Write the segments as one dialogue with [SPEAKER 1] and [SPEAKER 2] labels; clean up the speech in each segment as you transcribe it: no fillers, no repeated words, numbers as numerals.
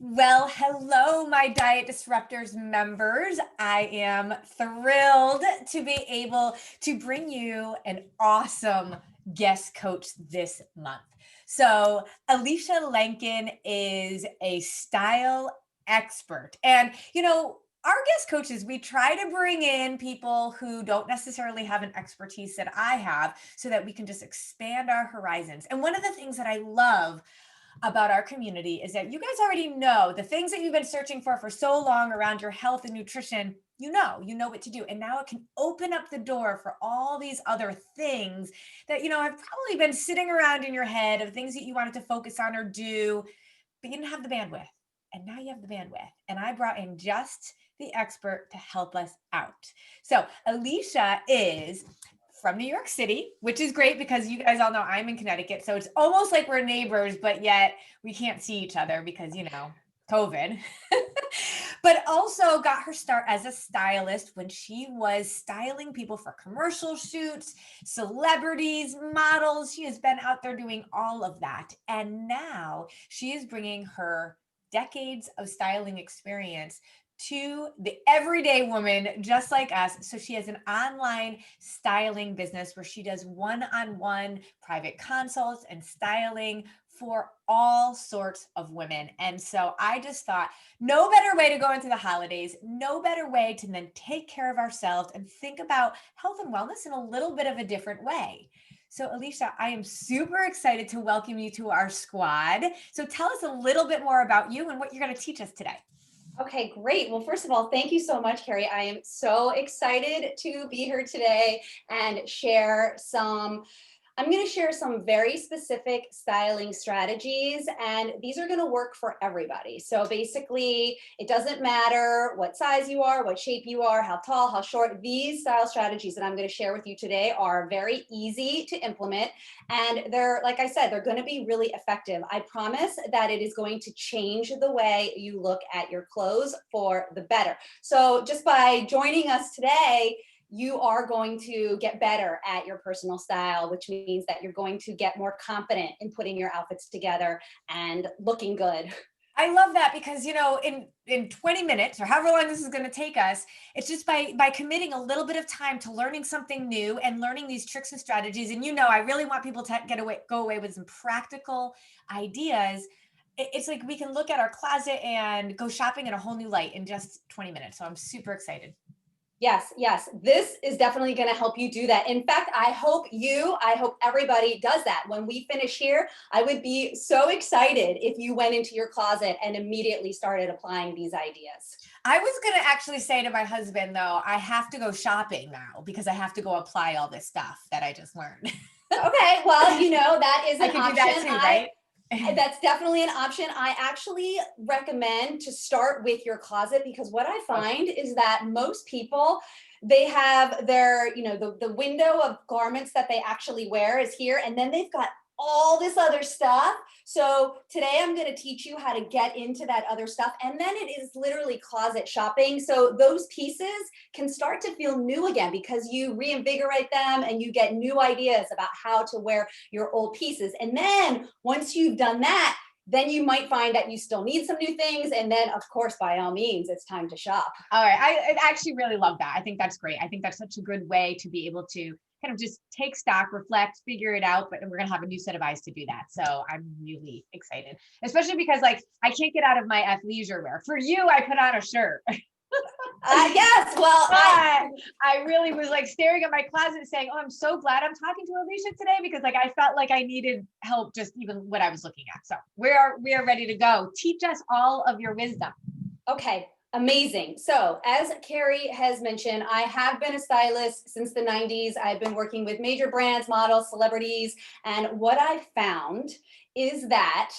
[SPEAKER 1] Well, hello, my Diet Disruptors members. I am thrilled to be able to bring you an awesome guest coach this month. So, Elysha Lenkin is a style expert. And, our guest coaches, we try to bring in people who don't necessarily have an expertise that I have so that we can just expand our horizons. And one of the things that I love about our community is that you guys already know the things that you've been searching for so long around your health and nutrition. You know what to do. And now it can open up the door for all these other things that, have probably been sitting around in your head of things that you wanted to focus on or do, but you didn't have the bandwidth. And now you have the bandwidth. And I brought in just the expert to help us out. So, Elysha is from New York City, which is great because you guys all know I'm in Connecticut. So it's almost like we're neighbors, but yet we can't see each other because, COVID. But also got her start as a stylist when she was styling people for commercial shoots, celebrities, models. She has been out there doing all of that. And now she is bringing her decades of styling experience to the everyday woman just like us. So she has an online styling business where she does one-on-one private consults and styling for all sorts of women. And so I just thought, no better way to go into the holidays, no better way to then take care of ourselves and think about health and wellness in a little bit of a different way. So Elysha, I am super excited to welcome you to our squad. So tell us a little bit more about you and what you're going to teach us today.
[SPEAKER 2] Okay, great. Well, first of all, thank you so much, Carrie. I am so excited to be here today and I'm going to share some very specific styling strategies, and these are going to work for everybody. So basically, it doesn't matter what size you are, what shape you are, how tall, how short. These style strategies that I'm going to share with you today are very easy to implement, and they're, like I said, they're going to be really effective. I promise that it is going to change the way you look at your clothes for the better. So just by joining us today, you are going to get better at your personal style, which means that you're going to get more confident in putting your outfits together and looking good.
[SPEAKER 1] I love that because, in 20 minutes or however long this is going to take us, it's just by committing a little bit of time to learning something new and learning these tricks and strategies. And, I really want people to go away with some practical ideas. It's like we can look at our closet and go shopping in a whole new light in just 20 minutes. So I'm super excited.
[SPEAKER 2] Yes. This is definitely going to help you do that. In fact, I hope everybody does that. When we finish here, I would be so excited if you went into your closet and immediately started applying these ideas.
[SPEAKER 1] I was going to actually say to my husband, though, I have to go shopping now because I have to go apply all this stuff that I just learned.
[SPEAKER 2] Okay, well, that is an
[SPEAKER 1] I can
[SPEAKER 2] option.
[SPEAKER 1] do that too, right?
[SPEAKER 2] That's definitely an option. I actually recommend to start with your closet because what I find is that most people, they have their, the window of garments that they actually wear is here, and then they've got all this other stuff. So today I'm going to teach you how to get into that other stuff. And then it is literally closet shopping. So those pieces can start to feel new again because you reinvigorate them and you get new ideas about how to wear your old pieces. And then once you've done that, then you might find that you still need some new things. And then, of course, by all means, it's time to shop.
[SPEAKER 1] All right. I actually really love that. I think that's great. I think that's such a good way to be able to kind of just take stock, reflect, figure it out. But we're going to have a new set of eyes to do that. So I'm really excited, especially because I can't get out of my athleisure wear. For you, I put on a shirt.
[SPEAKER 2] Yes, well,
[SPEAKER 1] I really was staring at my closet saying, oh, I'm so glad I'm talking to Elysha today because I felt like I needed help just even what I was looking at. So we are ready to go. Teach us all of your wisdom.
[SPEAKER 2] Okay. Amazing. So as Carrie has mentioned, I have been a stylist since the 90s. I've been working with major brands, models, celebrities. And what I found is that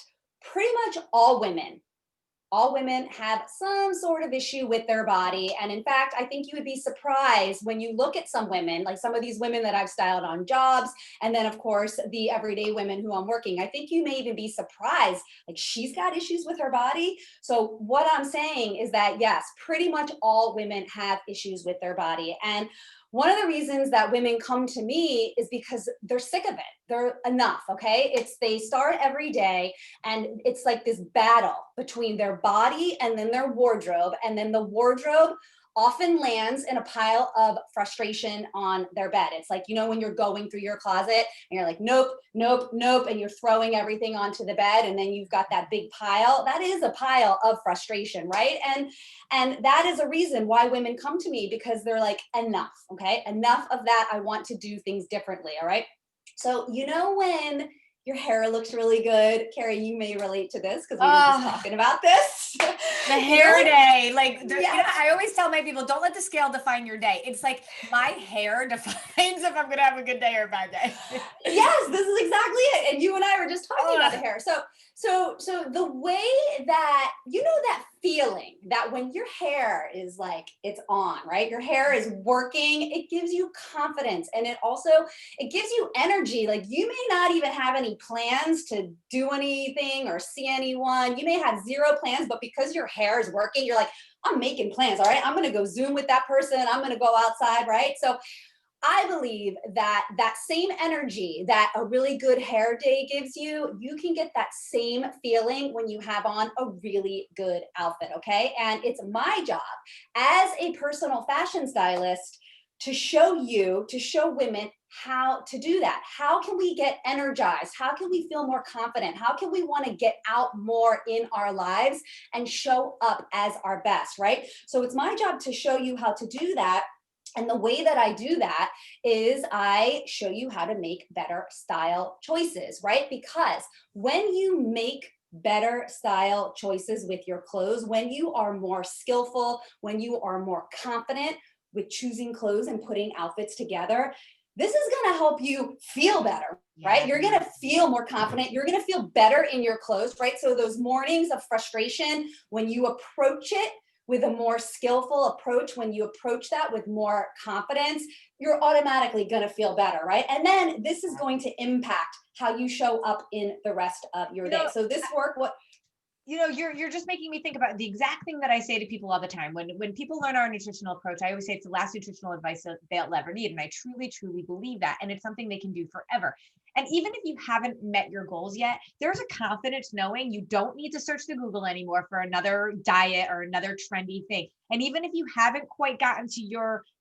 [SPEAKER 2] pretty much all women have some sort of issue with their body. And in fact, I think you would be surprised when you look at some women, like some of these women that I've styled on jobs, and then of course, the everyday women who I'm working. I think you may even be surprised, like she's got issues with her body. So what I'm saying is that yes, pretty much all women have issues with their body. And One of the reasons that women come to me is because they're sick of it. They're enough, okay? They start every day and it's like this battle between their body and then their wardrobe. And then the wardrobe often lands in a pile of frustration on their bed. It's like, when you're going through your closet and you're like, nope, nope, nope, and you're throwing everything onto the bed, and then you've got that big pile. That is a pile of frustration, right? And that is a reason why women come to me, because they're like, enough, okay? Enough of that. I want to do things differently, all right? So, when your hair looks really good, Carrie, you may relate to this because we were just talking about this.
[SPEAKER 1] The hair day,
[SPEAKER 2] Yes.
[SPEAKER 1] I always tell my people, don't let the scale define your day. It's like my hair defines if I'm going to have a good day or a bad day.
[SPEAKER 2] Yes, this is exactly it. And you and I were just talking about the hair. So the way that, that feeling that when your hair is like, it's on, right? Your hair is working, it gives you confidence. And it gives you energy. Like, you may not even have any plans to do anything or see anyone. You may have zero plans, but because your hair is working, you're like, I'm making plans. All right. I'm going to go Zoom with that person. I'm going to go outside. Right. So I believe that same energy that a really good hair day gives you, you can get that same feeling when you have on a really good outfit, okay? And it's my job as a personal fashion stylist to show women how to do that. How can we get energized? How can we feel more confident? How can we want to get out more in our lives and show up as our best, right? So it's my job to show you how to do that. And the way that I do that is I show you how to make better style choices, right? Because when you make better style choices with your clothes, when you are more skillful, when you are more confident with choosing clothes and putting outfits together, this is going to help you feel better, right? You're going to feel more confident. You're going to feel better in your clothes, right? So those mornings of frustration, when you approach it with a more skillful approach, when you approach that with more confidence, you're automatically going to feel better, right? And then this is going to impact how you show up in the rest of your day. So this work,
[SPEAKER 1] you're just making me think about the exact thing that I say to people all the time. When people learn our nutritional approach, I always say it's the last nutritional advice that they'll ever need. And I truly, truly believe that. And it's something they can do forever. And even if you haven't met your goals yet, there's a confidence knowing you don't need to search the Google anymore for another diet or another trendy thing. And even if you haven't quite gotten to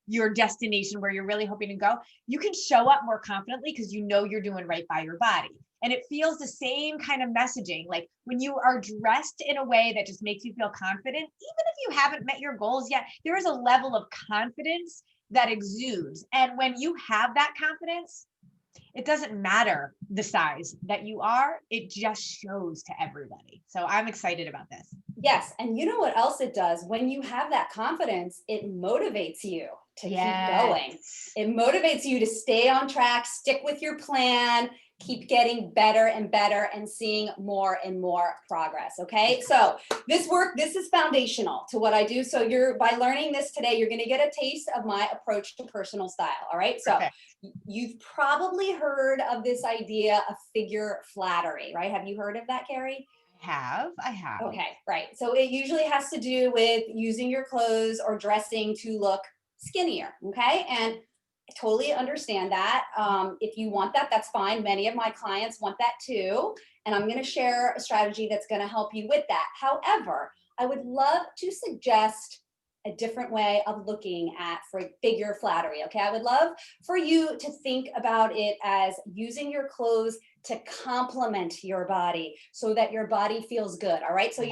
[SPEAKER 1] your destination where you're really hoping to go, you can show up more confidently because you know you're doing right by your body. And it feels the same kind of messaging. Like when you are dressed in a way that just makes you feel confident, even if you haven't met your goals yet, there is a level of confidence that exudes. And when you have that confidence, it doesn't matter the size that you are, it just shows to everybody. So I'm excited about this.
[SPEAKER 2] Yes. And you know what else it does? When you have that confidence, it motivates you to keep going. It motivates you to stay on track, stick with your plan, keep getting better and better and seeing more and more progress. Okay. So this is foundational to what I do. So by learning this today, you're going to get a taste of my approach to personal style. All right. So you've probably heard of this idea of figure flattery, right? Have you heard of that, Carrie?
[SPEAKER 1] I have.
[SPEAKER 2] Okay. Right. So it usually has to do with using your clothes or dressing to look skinnier. Okay. And I totally understand that. If you want that, that's fine. Many of my clients want that too. And I'm going to share a strategy that's going to help you with that. However, I would love to suggest a different way of looking at figure flattery. Okay. I would love for you to think about it as using your clothes to complement your body so that your body feels good. All right. So,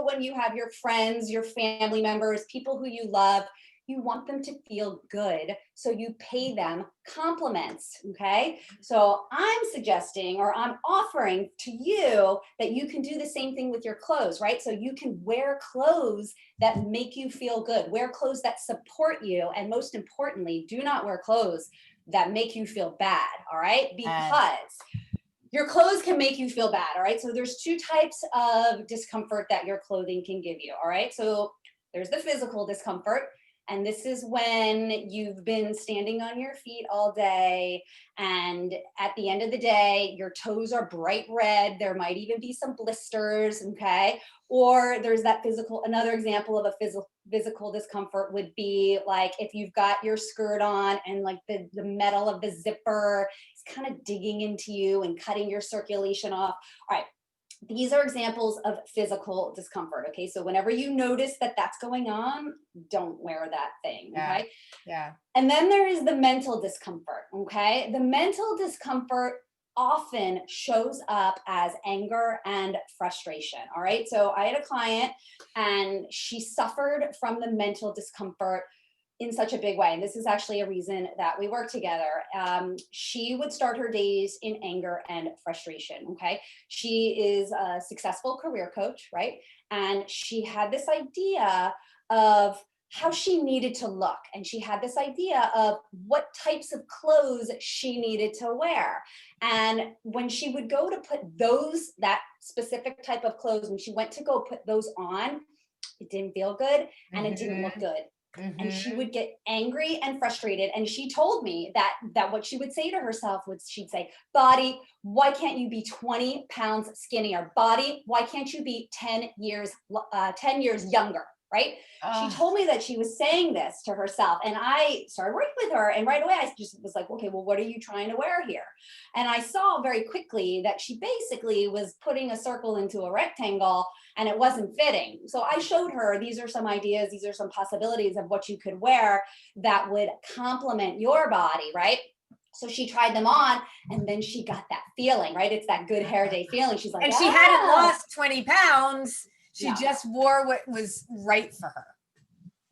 [SPEAKER 2] when you have your friends, your family members, people who you love, you want them to feel good. So you pay them compliments. Okay. So I'm suggesting, or I'm offering to you, that you can do the same thing with your clothes, right? So you can wear clothes that make you feel good, wear clothes that support you. And most importantly, do not wear clothes that make you feel bad. All right. Because your clothes can make you feel bad. All right. So there's two types of discomfort that your clothing can give you. All right. So there's the physical discomfort. And this is when you've been standing on your feet all day. And at the end of the day, your toes are bright red. There might even be some blisters, okay? Or there's that another example of a physical discomfort would be like if you've got your skirt on and like the metal of the zipper is kind of digging into you and cutting your circulation off. All right. These are examples of physical discomfort. Okay. So whenever you notice that that's going on, don't wear that thing. Okay.
[SPEAKER 1] Yeah.
[SPEAKER 2] And then there is the mental discomfort. Okay. The mental discomfort often shows up as anger and frustration. All right. So I had a client and she suffered from the mental discomfort in such a big way. And this is actually a reason that we work together. She would start her days in anger and frustration. Okay. She is a successful career coach, right? And she had this idea of how she needed to look. And she had this idea of what types of clothes she needed to wear. And when she would go to put that specific type of clothes, when she went to go put those on, it didn't feel good and it didn't look good. And she would get angry and frustrated. And she told me that what she would say to herself was, she'd say, body, why can't you be 20 pounds skinnier? Body, why can't you be 10 years younger? Right? She told me that she was saying this to herself, and I started working with her, and right away I just was like, okay, well, what are you trying to wear here? And I saw very quickly that she basically was putting a circle into a rectangle and it wasn't fitting. So I showed her, these are some ideas, these are some possibilities of what you could wear that would complement your body, right? So she tried them on and then she got that feeling, right? It's that good hair day feeling. She's like,
[SPEAKER 1] and she hadn't lost 20 pounds. She just wore what was right for her.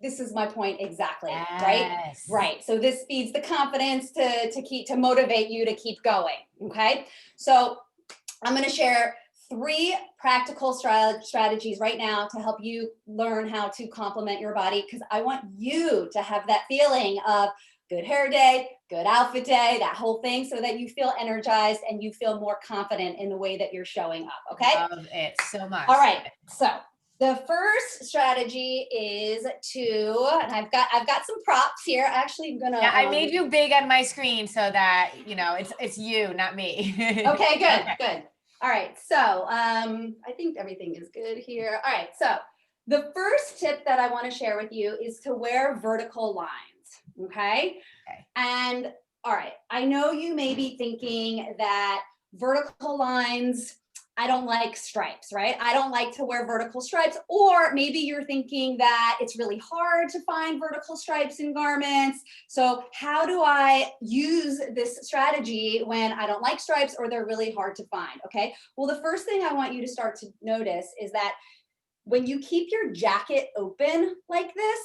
[SPEAKER 2] This is my point exactly,
[SPEAKER 1] yes.
[SPEAKER 2] right? Right. So this feeds the confidence to motivate you to keep going. Okay. So I'm going to share 3 practical strategies right now to help you learn how to complement your body, because I want you to have that feeling of good hair day, good outfit day, that whole thing, so that you feel energized and you feel more confident in the way that you're showing up. Okay.
[SPEAKER 1] Love it so much.
[SPEAKER 2] All right. So the first strategy is and I've got some props here. Actually, I'm gonna.
[SPEAKER 1] Yeah, I made you big on my screen so that it's you, not me.
[SPEAKER 2] Okay. Good. Okay. Good. All right. So I think everything is good here. All right. So the first tip that I want to share with you is to wear vertical lines. Okay. And all right, I know you may be thinking that vertical lines, I don't like stripes, right? I don't like to wear vertical stripes. Or maybe you're thinking that it's really hard to find vertical stripes in garments. So how do I use this strategy when I don't like stripes or they're really hard to find? Okay. Well, the first thing I want you to start to notice is that when you keep your jacket open like this,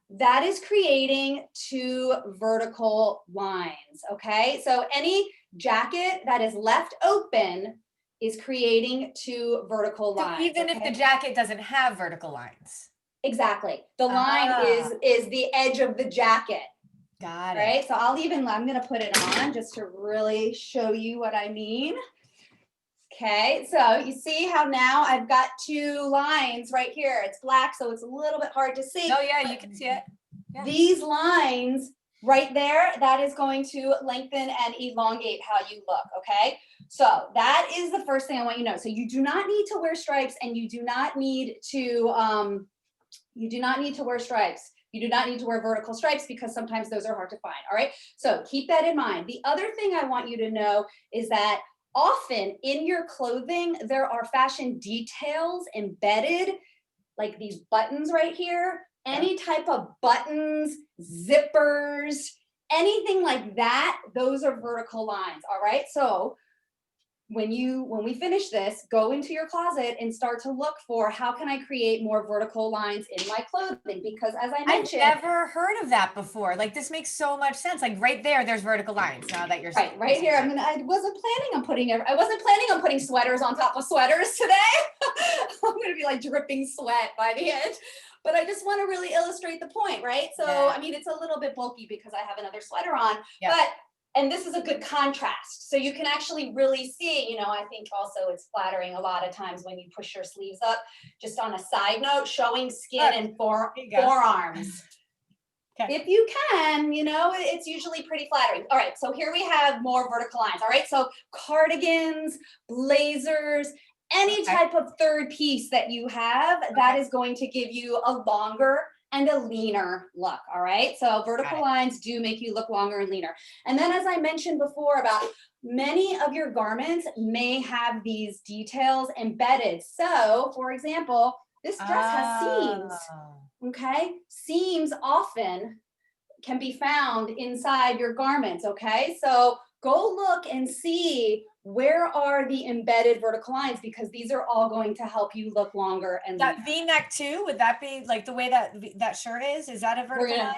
[SPEAKER 2] that is creating 2 vertical lines, okay? So any jacket that is left open is creating 2 vertical lines.
[SPEAKER 1] So even if the jacket doesn't have vertical lines.
[SPEAKER 2] Exactly. The line is the edge of the jacket.
[SPEAKER 1] Got it.
[SPEAKER 2] Right? So I'm going to put it on just to really show you what I mean. Okay, so you see how now I've got 2 lines right here. It's black, so it's a little bit hard to see.
[SPEAKER 1] Oh yeah, you can see it. Yeah.
[SPEAKER 2] These lines right there, that is going to lengthen and elongate how you look, okay? So that is the first thing I want you to know. So you do not need to wear stripes, and you do not need to wear stripes. You do not need to wear vertical stripes because sometimes those are hard to find, all right? So keep that in mind. The other thing I want you to know is that often in your clothing, there are fashion details embedded, like these buttons right here. Any type of buttons, zippers, anything like that, those are vertical lines, all right? So when we finish this, go into your closet and start to look for how can I create more vertical lines in my clothing, because as I mentioned,
[SPEAKER 1] I've never heard of that before. Like this makes so much sense. Like right there's vertical lines now that you're
[SPEAKER 2] right here. I wasn't planning on putting sweaters on top of sweaters today. I'm gonna be like dripping sweat by the end. But I just want to really illustrate the point, right? So I mean, it's a little bit bulky because I have another sweater on, and this is a good contrast. So you can actually really see, I think also it's flattering a lot of times when you push your sleeves up. Just on a side note, showing skin and forearms.
[SPEAKER 1] Okay.
[SPEAKER 2] If you can, it's usually pretty flattering. All right, so here we have more vertical lines. All right, so cardigans, blazers, any type of third piece that you have, that is going to give you a longer and a leaner look. All right, so vertical lines do make you look longer and leaner. And then, as I mentioned before, about many of your garments may have these details embedded. So, for example, this dress has seams. Okay, seams often can be found inside your garments. Okay, so go look and see where are the embedded vertical lines, because these are all going to help you look longer and
[SPEAKER 1] that
[SPEAKER 2] leaner.
[SPEAKER 1] V-neck too, would that be like the way that shirt is that a vertical line?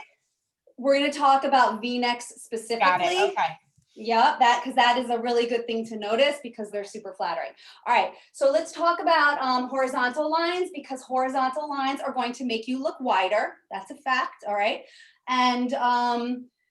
[SPEAKER 2] We're gonna talk about V-necks specifically.
[SPEAKER 1] Got it. Okay.
[SPEAKER 2] Yeah, because that is a really good thing to notice, because they're super flattering. All right, so let's talk about horizontal lines, because horizontal lines are going to make you look wider. That's a fact. All right, and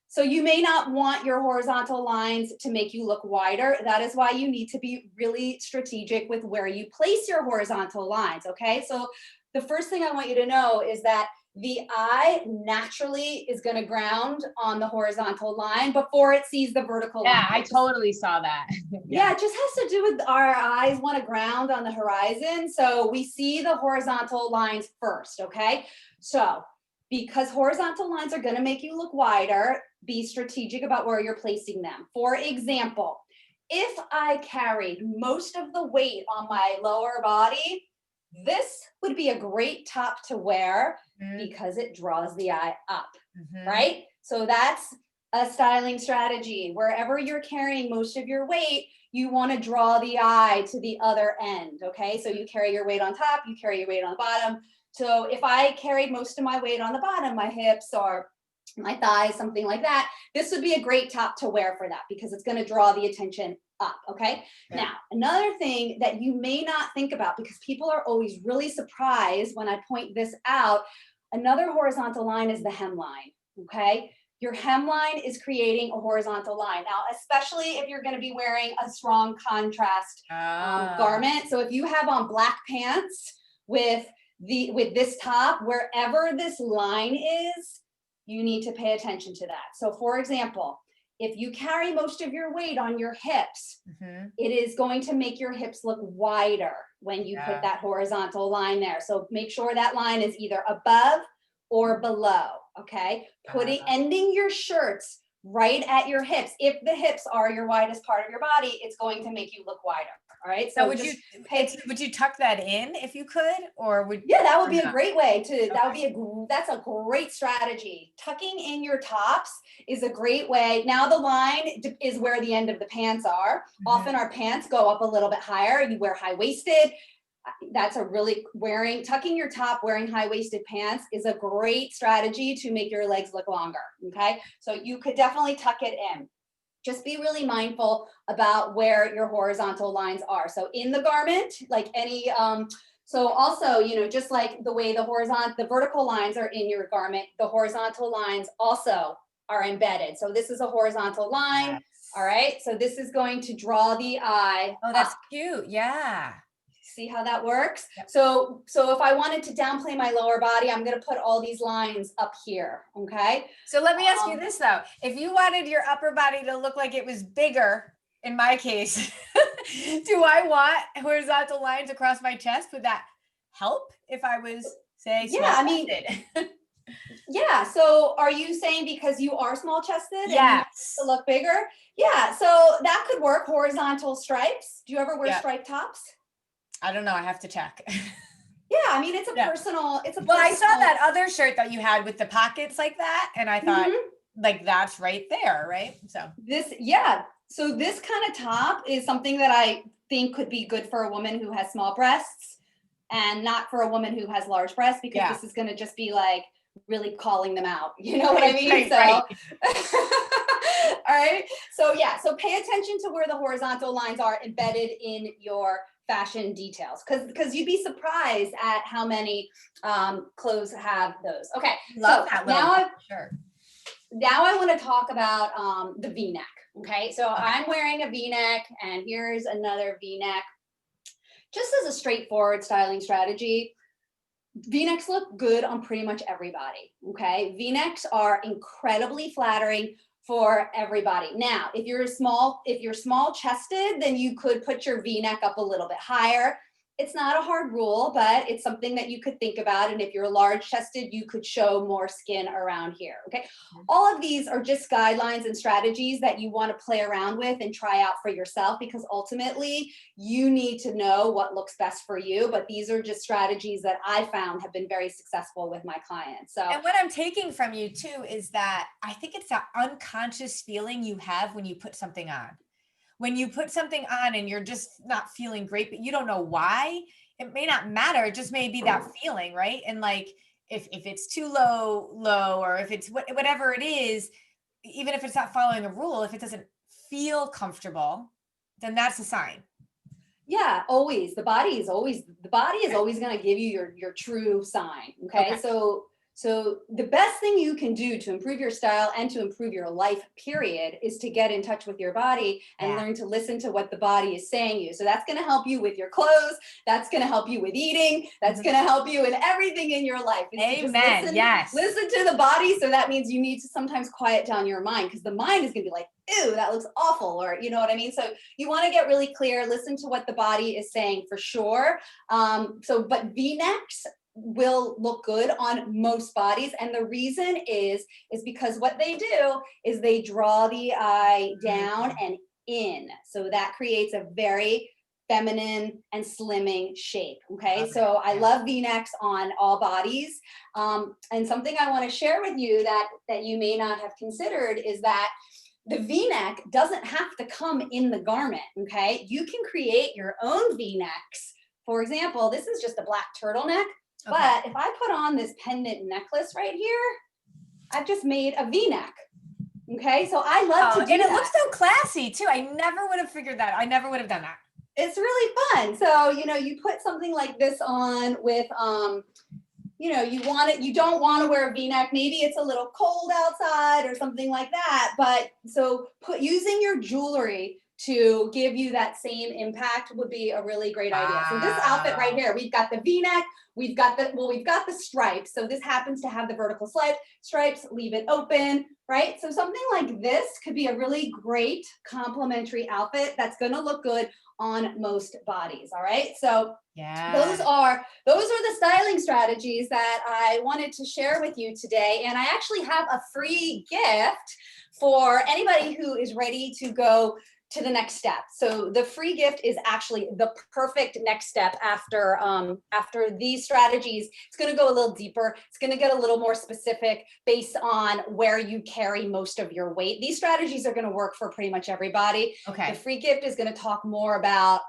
[SPEAKER 2] so you may not want your horizontal lines to make you look wider. That is why you need to be really strategic with where you place your horizontal lines. Okay, so the first thing I want you to know is that the eye naturally is going to ground on the horizontal line before it sees the vertical line.
[SPEAKER 1] Yeah, I totally saw that.
[SPEAKER 2] Yeah, it just has to do with our eyes want to ground on the horizon. So we see the horizontal lines first, okay? So because horizontal lines are going to make you look wider, be strategic about where you're placing them. For example, if I carried most of the weight on my lower body, this would be a great top to wear because it draws the eye up, right? So that's a styling strategy. Wherever you're carrying most of your weight, you want to draw the eye to the other end, okay? So you carry your weight on top, you carry your weight on the bottom. So if I carried most of my weight on the bottom, my hips or my thighs, something like that, this would be a great top to wear for that, because it's going to draw the attention up. Okay. Now, another thing that you may not think about, because people are always really surprised when I point this out, another horizontal line is the hemline. Okay. Your hemline is creating a horizontal line. Now, especially if you're going to be wearing a strong contrast garment. So if you have on black pants with this top, wherever this line is, you need to pay attention to that. So for example, if you carry most of your weight on your hips, it is going to make your hips look wider when you put that horizontal line there. So make sure that line is either above or below, okay? Ending your shirts right at your hips. If the hips are your widest part of your body, it's going to make you look wider. All right. So
[SPEAKER 1] would you tuck that in if you could, or would?
[SPEAKER 2] Yeah, that would be a great way to, that's a great strategy. Tucking in your tops is a great way. Now the line is where the end of the pants are. Often our pants go up a little bit higher. You wear high-waisted. That's a really tucking your top, wearing high-waisted pants is a great strategy to make your legs look longer. Okay. So you could definitely tuck it in. Just be really mindful about where your horizontal lines are. So in the garment, like any, so also, just like the way the vertical lines are in your garment, the horizontal lines also are embedded. So this is a horizontal line. All right. So this is going to draw the eye.
[SPEAKER 1] Oh, that's cute. Yeah.
[SPEAKER 2] See how that works? Yep. So if I wanted to downplay my lower body, I'm going to put all these lines up here. Okay.
[SPEAKER 1] So let me ask you this though. If you wanted your upper body to look like it was bigger, in my case, do I want horizontal lines across my chest? Would that help if I was, say, small-chested?
[SPEAKER 2] Yeah. So are you saying because you are small chested
[SPEAKER 1] yes.
[SPEAKER 2] and to look bigger? Yeah. So that could work. Horizontal stripes. Do you ever wear striped tops?
[SPEAKER 1] I don't know. I have to check.
[SPEAKER 2] Yeah, I mean, it's a personal.
[SPEAKER 1] Well, I saw that other shirt that you had with the pockets like that, and I thought, like, that's right there, right? So
[SPEAKER 2] So this kind of top is something that I think could be good for a woman who has small breasts, and not for a woman who has large breasts, because this is going to just be like really calling them out. You know what I mean? Right. All right. So so pay attention to where the horizontal lines are embedded in your fashion details, because you'd be surprised at how many clothes have those. Okay. Now I want to talk about the V-neck. Okay. So I'm wearing a V-neck, and here's another V-neck. Just as a straightforward styling strategy, V-necks look good on pretty much everybody, okay? V-necks are incredibly flattering for everybody. Now, if you're small chested, then you could put your V-neck up a little bit higher. It's not a hard rule, but it's something that you could think about. And if you're large chested, you could show more skin around here, okay? All of these are just guidelines and strategies that you want to play around with and try out for yourself, because ultimately you need to know what looks best for you. But these are just strategies that I found have been very successful with my clients. So,
[SPEAKER 1] And what I'm taking from you too is that I think it's that unconscious feeling you have when you put something on. When you put something on and you're just not feeling great, but you don't know why, it may not matter. It just may be that feeling, right? And like if it's too low, or if it's whatever it is, even if it's not following a rule, if it doesn't feel comfortable, then that's a sign.
[SPEAKER 2] yeah, always. The body is always going to give you your true sign. Okay?
[SPEAKER 1] Okay.
[SPEAKER 2] So the best thing you can do to improve your style and to improve your life, period, is to get in touch with your body and learn to listen to what the body is saying you. So that's going to help you with your clothes. That's going to help you with eating. That's going to help you in everything in your life.
[SPEAKER 1] Amen. Yes.
[SPEAKER 2] Listen to the body. So that means you need to sometimes quiet down your mind, because the mind is going to be like, ew, that looks awful. Or, you know what I mean? So you want to get really clear, listen to what the body is saying for sure. But V-necks will look good on most bodies, and the reason is because what they do is they draw the eye down and in, so that creates a very feminine and slimming shape. Okay, so I love V-necks on all bodies, and something I want to share with you that you may not have considered is that the V-neck doesn't have to come in the garment. Okay, you can create your own V-necks. For example, this is just a black turtleneck. Okay. But if I put on this pendant necklace right here, I've just made a V-neck. Okay, so I love to do that.
[SPEAKER 1] And it looks so classy too. I never would have figured that. I never would have done that.
[SPEAKER 2] It's really fun. So, you put something like this on with, you don't want to wear a V-neck. Maybe it's a little cold outside or something like that. But so using your jewelry to give you that same impact would be a really great idea. So this outfit right here, we've got the V-neck, we've got the stripes. So this happens to have the vertical stripes, leave it open, right? So something like this could be a really great complementary outfit that's going to look good on most bodies. All right. So those are the styling strategies that I wanted to share with you today. And I actually have a free gift for anybody who is ready to go to the next step. So the free gift is actually the perfect next step after these strategies. It's going to go a little deeper. It's going to get a little more specific based on where you carry most of your weight. These strategies are going to work for pretty much everybody. Okay. The free gift is going to talk more about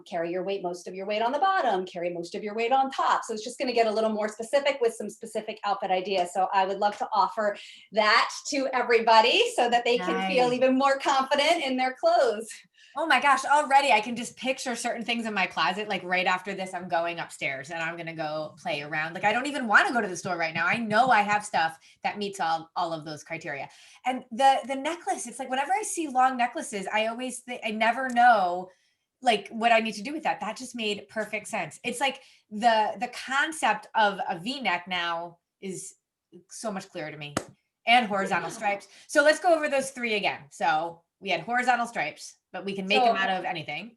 [SPEAKER 2] carry most of your weight on the bottom, carry most of your weight on top. So it's just going to get a little more specific with some specific outfit ideas. So I would love to offer that to everybody so that they can feel even more confident in their clothes.
[SPEAKER 1] Oh my gosh, already I can just picture certain things in my closet. Like right after this, I'm going upstairs and I'm going to go play around. Like I don't even want to go to the store right now. I know I have stuff that meets all of those criteria. And the necklace, it's like whenever I see long necklaces, I always think, I never know like what I need to do with that. That just made perfect sense. It's like the concept of a V-neck now is so much clearer to me, and horizontal stripes. So let's go over those three again. So we had horizontal stripes, but we can make them out of anything.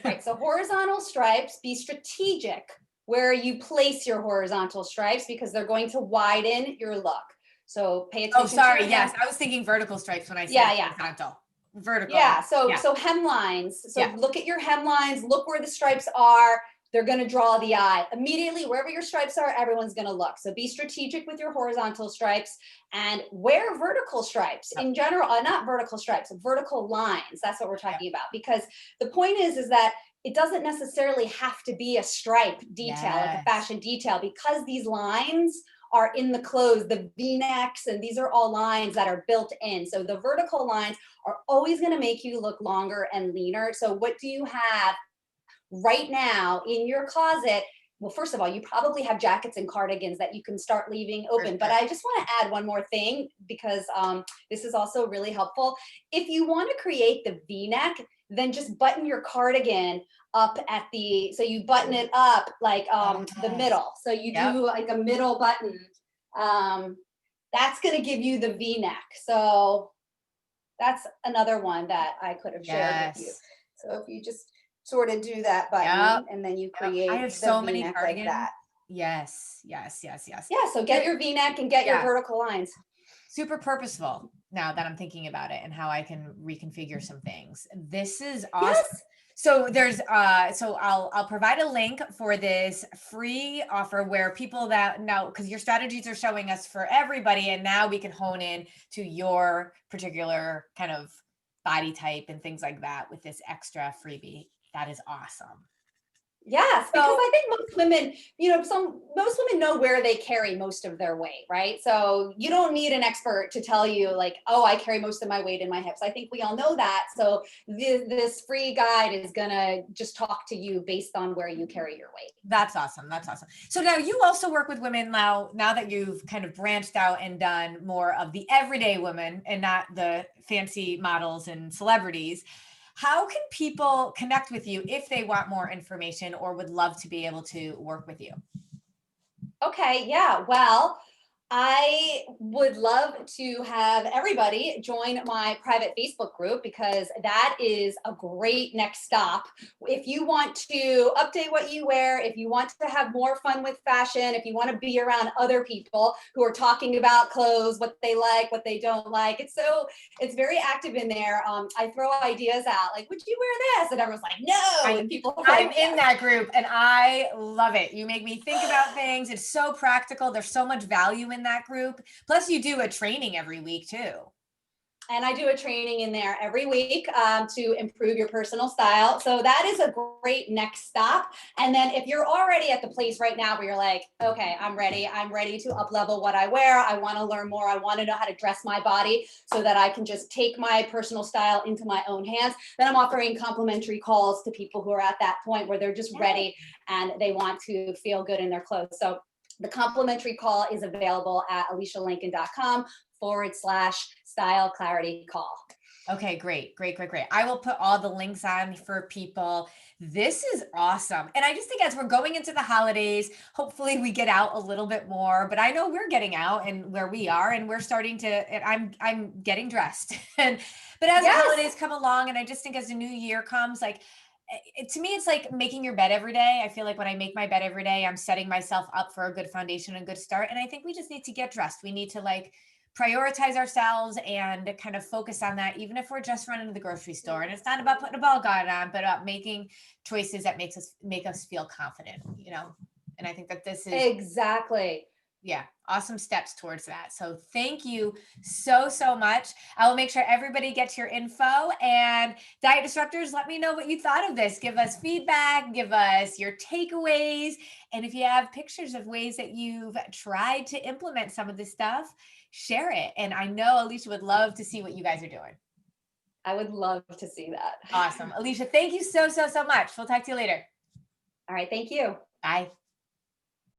[SPEAKER 2] Right. So horizontal stripes, be strategic where you place your horizontal stripes because they're going to widen your look. So pay attention.
[SPEAKER 1] Oh, sorry. Yes. I was thinking vertical stripes when I said horizontal. Vertical.
[SPEAKER 2] Yeah. So hemlines. So look at your hemlines, look where the stripes are. They're going to draw the eye immediately. Wherever your stripes are, everyone's going to look. So be strategic with your horizontal stripes and wear vertical stripes in general, not vertical stripes, vertical lines. That's what we're talking about, because the point is that it doesn't necessarily have to be a stripe detail, like a fashion detail, because these lines are in the clothes, the V-necks, and these are all lines that are built in. So the vertical lines are always going to make you look longer and leaner. So what do you have right now in your closet? Well, first of all, you probably have jackets and cardigans that you can start leaving open. But I just want to add one more thing because this is also really helpful. If you want to create the V-neck, then just button your cardigan up at so you button it up like the middle. So you do like a middle button. That's going to give you the V-neck. So that's another one that I could have shared with you. So if you just sort of do that button and then you create
[SPEAKER 1] I have
[SPEAKER 2] the
[SPEAKER 1] so many
[SPEAKER 2] V-neck
[SPEAKER 1] cardigans.
[SPEAKER 2] like that.
[SPEAKER 1] Yes.
[SPEAKER 2] Yeah, so get your V-neck and get your vertical lines.
[SPEAKER 1] Super purposeful now that I'm thinking about it and how I can reconfigure some things. This is awesome.
[SPEAKER 2] Yes.
[SPEAKER 1] So there's so I'll provide a link for this free offer where people that now, because your strategies are showing us for everybody, and now we can hone in to your particular kind of body type and things like that with this extra freebie. That is awesome.
[SPEAKER 2] Yes, because I think most women, most women know where they carry most of their weight, right? So you don't need an expert to tell you like, oh, I carry most of my weight in my hips. I think we all know that. So this free guide is gonna just talk to you based on where you carry your weight.
[SPEAKER 1] That's awesome. So now you also work with women now that you've kind of branched out and done more of the everyday women and not the fancy models and celebrities. How can people connect with you if they want more information or would love to be able to work with you?
[SPEAKER 2] Okay, yeah. Well, I would love to have everybody join my private Facebook group because that is a great next stop. If you want to update what you wear, if you want to have more fun with fashion, if you want to be around other people who are talking about clothes, what they like, what they don't like, it's very active in there. I throw ideas out like, would you wear this? And everyone's like, no. And people are
[SPEAKER 1] I'm
[SPEAKER 2] like,
[SPEAKER 1] in that group and I love it. You make me think about things. It's so practical. There's so much value in that group. Plus you do a training every week too.
[SPEAKER 2] And I do a training in there every week to improve your personal style. So that is a great next stop. And then if you're already at the place right now where you're like, okay, I'm ready to up level what I wear. I want to learn more. I want to know how to dress my body so that I can just take my personal style into my own hands. Then I'm offering complimentary calls to people who are at that point where they're just ready and they want to feel good in their clothes. So the complimentary call is available at ElyshaLenkin.com/style clarity call.
[SPEAKER 1] Okay, great. I will put all the links on for people. This is awesome. And I just think as we're going into the holidays, hopefully we get out a little bit more, but I know we're getting out and where we are and we're starting to, and I'm getting dressed. But as the holidays come along, and I just think as the new year comes, like, to me, it's like making your bed every day. I feel like when I make my bed every day, I'm setting myself up for a good foundation and good start. And I think we just need to get dressed. We need to like prioritize ourselves and kind of focus on that, even if we're just running to the grocery store. And it's not about putting a ball guard on, but about making choices that make us feel confident, And I think that this is
[SPEAKER 2] exactly.
[SPEAKER 1] Yeah, awesome steps towards that. So thank you so much. I will make sure everybody gets your info, and Diet Disruptors, let me know what you thought of this. Give us feedback, give us your takeaways. And if you have pictures of ways that you've tried to implement some of this stuff, share it. And I know Elysha would love to see what you guys are doing.
[SPEAKER 2] I would love to see that.
[SPEAKER 1] Awesome. Elysha, thank you so much. We'll talk to you later.
[SPEAKER 2] All right. Thank you.
[SPEAKER 1] Bye.